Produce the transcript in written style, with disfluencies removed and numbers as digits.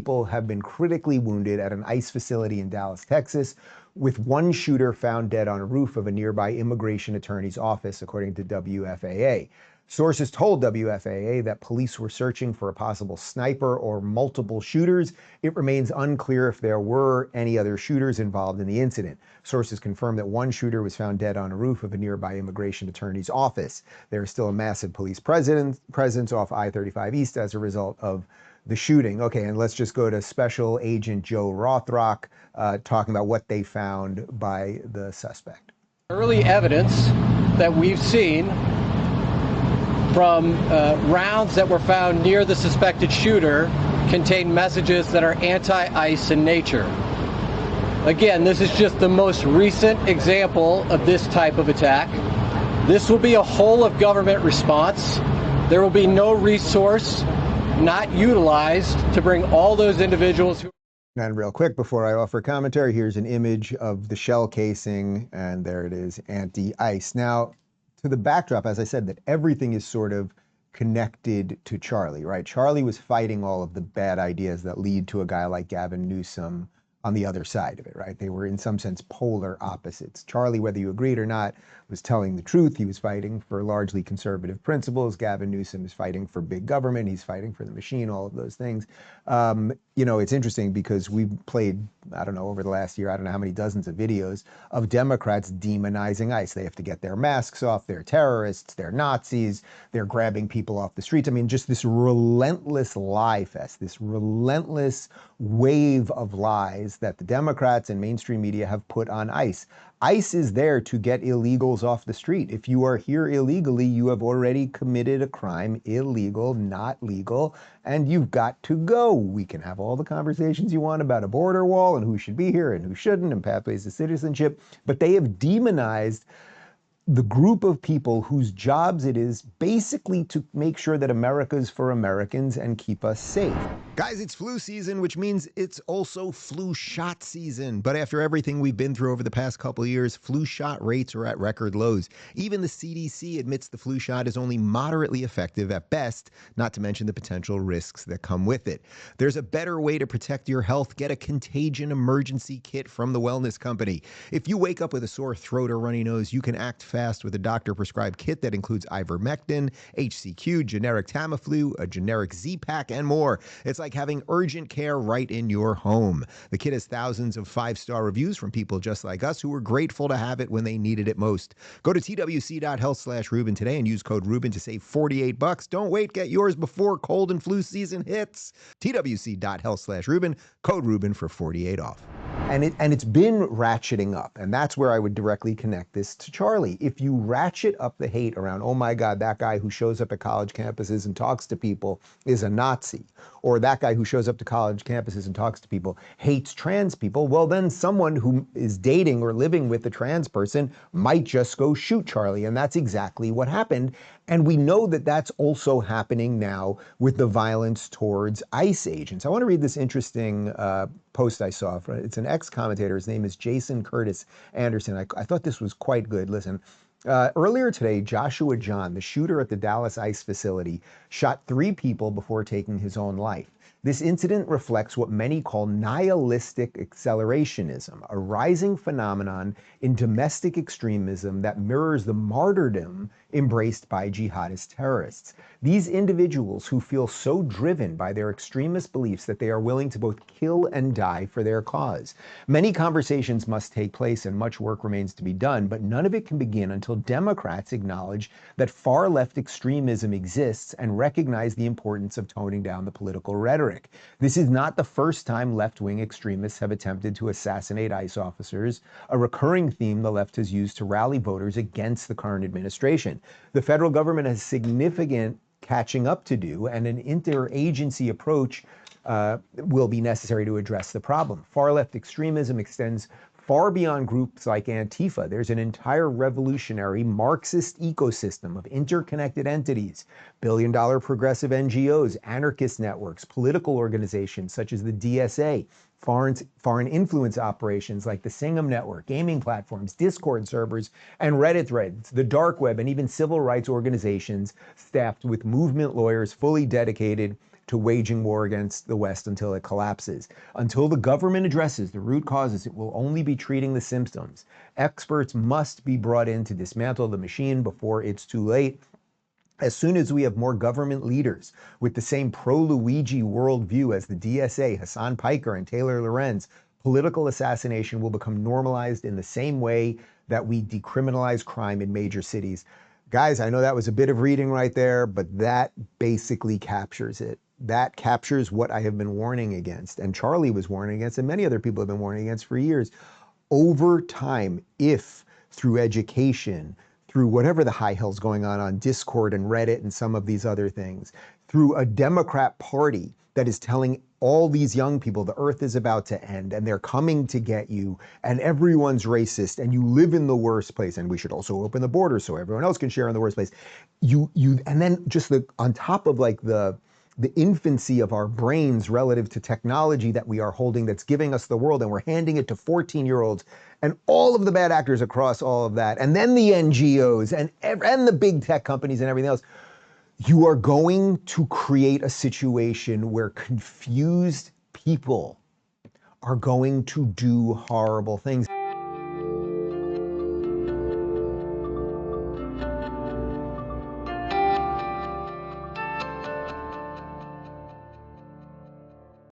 People have been critically wounded at an ICE facility in Dallas, Texas, with one shooter found dead on a roof of a nearby immigration attorney's office, according to WFAA. Sources told WFAA that police were searching for a possible sniper or multiple shooters. It remains unclear if there were any other shooters involved in the incident. Sources confirmed that one shooter was found dead on a roof of a nearby immigration attorney's office. There is still a massive police presence off I-35 East as a result of the shooting. Okay, and let's just go to Special Agent Joe Rothrock talking about what they found by the suspect. Early evidence that we've seen from rounds that were found near the suspected shooter contain messages that are anti-ICE in nature. Again, this is just the most recent example of this type of attack. This will be a whole of government response. There will be no resource not utilized to bring all those individuals who... And real quick, before I offer commentary, here's an image of the shell casing, and there it is, anti-ICE. Now, to the backdrop, as I said, that everything is sort of connected to Charlie, right? Charlie was fighting all of the bad ideas that lead to a guy like Gavin Newsom on the other side of it, right? They were in some sense polar opposites. Charlie, whether you agreed or not, was telling the truth. He was fighting for largely conservative principles. Gavin Newsom is fighting for big government. He's fighting for the machine, all of those things. You know, it's interesting because we've played, I don't know, over the last year, I don't know how many dozens of videos of Democrats demonizing ICE. They have to get their masks off. They're terrorists. They're Nazis. They're grabbing people off the streets. I mean, just this relentless lie fest, this relentless wave of lies that the Democrats and mainstream media have put on ICE. ICE is there to get illegals off the street. If you are here illegally, you have already committed a crime, illegal, not legal, and you've got to go. We can have all the conversations you want about a border wall and who should be here and who shouldn't and pathways to citizenship, but they have demonized the group of people whose jobs it is basically to make sure that America's for Americans and keep us safe. Guys, it's flu season, which means it's also flu shot season. But after everything we've been through over the past couple of years, flu shot rates are at record lows. Even the CDC admits the flu shot is only moderately effective at best, not to mention the potential risks that come with it. There's a better way to protect your health. Get a contagion emergency kit from the Wellness Company. If you wake up with a sore throat or runny nose, you can act fast with a doctor-prescribed kit that includes ivermectin, HCQ, generic Tamiflu, a generic Z-Pak, and more. It's like having urgent care right in your home. The kit has thousands of 5-star reviews from people just like us who were grateful to have it when they needed it most. Go to twc.health/Rubin today and use code Rubin to save $48. Don't wait, get yours before cold and flu season hits. twc.health/Rubin, code Rubin for $48 off. And it's been ratcheting up, and that's where I would directly connect this to Charlie. If you ratchet up the hate around, oh my God, that guy who shows up at college campuses and talks to people is a Nazi, or that guy who shows up to college campuses and talks to people hates trans people, well then someone who is dating or living with a trans person might just go shoot Charlie, and that's exactly what happened. And we know that that's also happening now with the violence towards ICE agents. I want to read this interesting post I saw. It's an ex-commentator. His name is Jason Curtis Anderson. I thought this was quite good. Listen. Earlier today, Joshua Jahn, the shooter at the Dallas ICE facility, shot 3 people before taking his own life. This incident reflects what many call nihilistic accelerationism, a rising phenomenon in domestic extremism that mirrors the martyrdom embraced by jihadist terrorists. These individuals who feel so driven by their extremist beliefs that they are willing to both kill and die for their cause. Many conversations must take place and much work remains to be done, but none of it can begin until Democrats acknowledge that far-left extremism exists and recognize the importance of toning down the political rhetoric. This is not the first time left-wing extremists have attempted to assassinate ICE officers, a recurring theme the left has used to rally voters against the current administration. The federal government has significant catching up to do, and an interagency approach will be necessary to address the problem. Far-left extremism extends far beyond groups like Antifa. There's an entire revolutionary Marxist ecosystem of interconnected entities, billion-dollar progressive NGOs, anarchist networks, political organizations such as the DSA, foreign influence operations like the Singham Network, gaming platforms, Discord servers, and Reddit threads, the dark web, and even civil rights organizations staffed with movement lawyers fully dedicated to waging war against the West until it collapses. Until the government addresses the root causes, it will only be treating the symptoms. Experts must be brought in to dismantle the machine before it's too late. As soon as we have more government leaders with the same pro-Luigi worldview as the DSA, Hassan Piker and Taylor Lorenz, political assassination will become normalized in the same way that we decriminalize crime in major cities. Guys, I know that was a bit of reading right there, but that basically captures it. That captures what I have been warning against, and Charlie was warning against, and many other people have been warning against for years. Over time, if through education, through whatever the high hell's going on Discord and Reddit and some of these other things, through a Democrat Party that is telling all these young people the earth is about to end and they're coming to get you and everyone's racist and you live in the worst place and we should also open the border so everyone else can share in the worst place. And then just on top of like the infancy of our brains relative to technology that we are holding that's giving us the world, and we're handing it to 14-year-olds and all of the bad actors across all of that, and then the NGOs and the big tech companies and everything else. You are going to create a situation where confused people are going to do horrible things.